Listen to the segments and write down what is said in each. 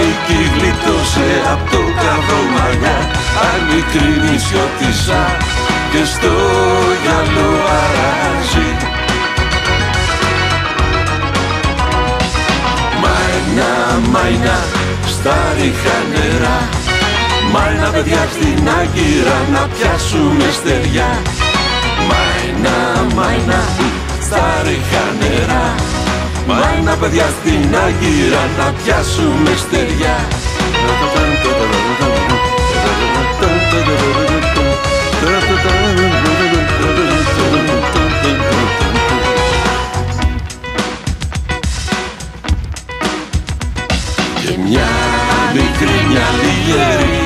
εκεί γλιτώσε απ' το καβρό μαλλιά. Αν μικρή νησιώτισσα και στο γυαλό αράζει. Μάινα στα ρίχα νερά, μάινα παιδιά στην Άγκυρα να πιάσουμε στεριά. Μάινα στα ρίχα νερά, μάινα παιδιά στην Άγκυρα να πιάσουμε στεριά. Και μια μικρή μια λιγερή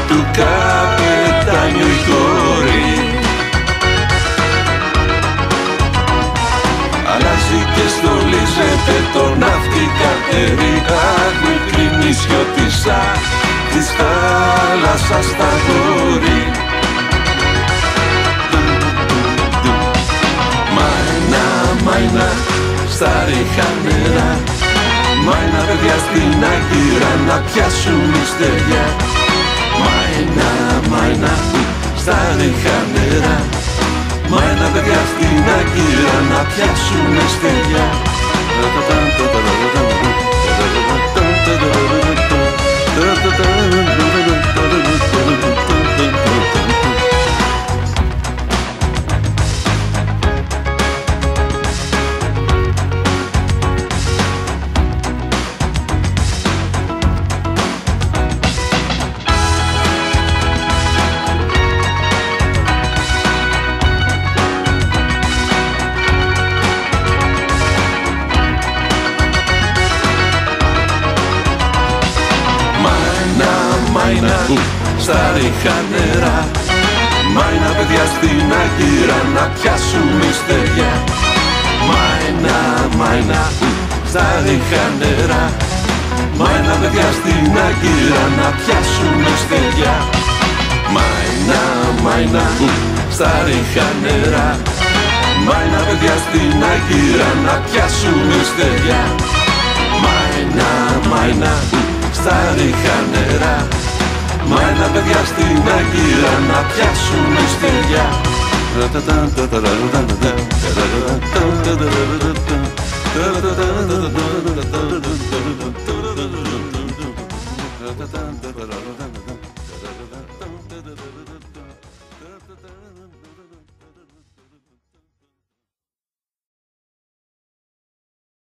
του καπετάνιου η κόρη αλλάζει και στολίζεται το ναύτη καρτερί. Αχ, μικρή νησιώτισσα της θάλασσας στα γόρη. Μάινα στα ρίχα νερά, μάινα παιδιά στην Άγκυρα να πιάσουμε στεριά. Μάινα στα ρίχα νερά, μάινα παιδιά στην Άγκυρα να πιάσουμε στεριά. Μάινα στα ρίχα νερά, μάινα παιδιά στην Άγκυρα να πιάσουμε στεριά. Μάινα στα ρίχα νερά, μάινα παιδιά στην Άγκυρα να πιάσουμε στεριά. Μάινα στα ρίχα νερά, μάινα παιδιά στην Άγκυρα να πιάσουμε στεριά. Μάινα στα ρίχα νερά, μάινα παιδιά στην Άγκυρα να πιάσουμε στεριά.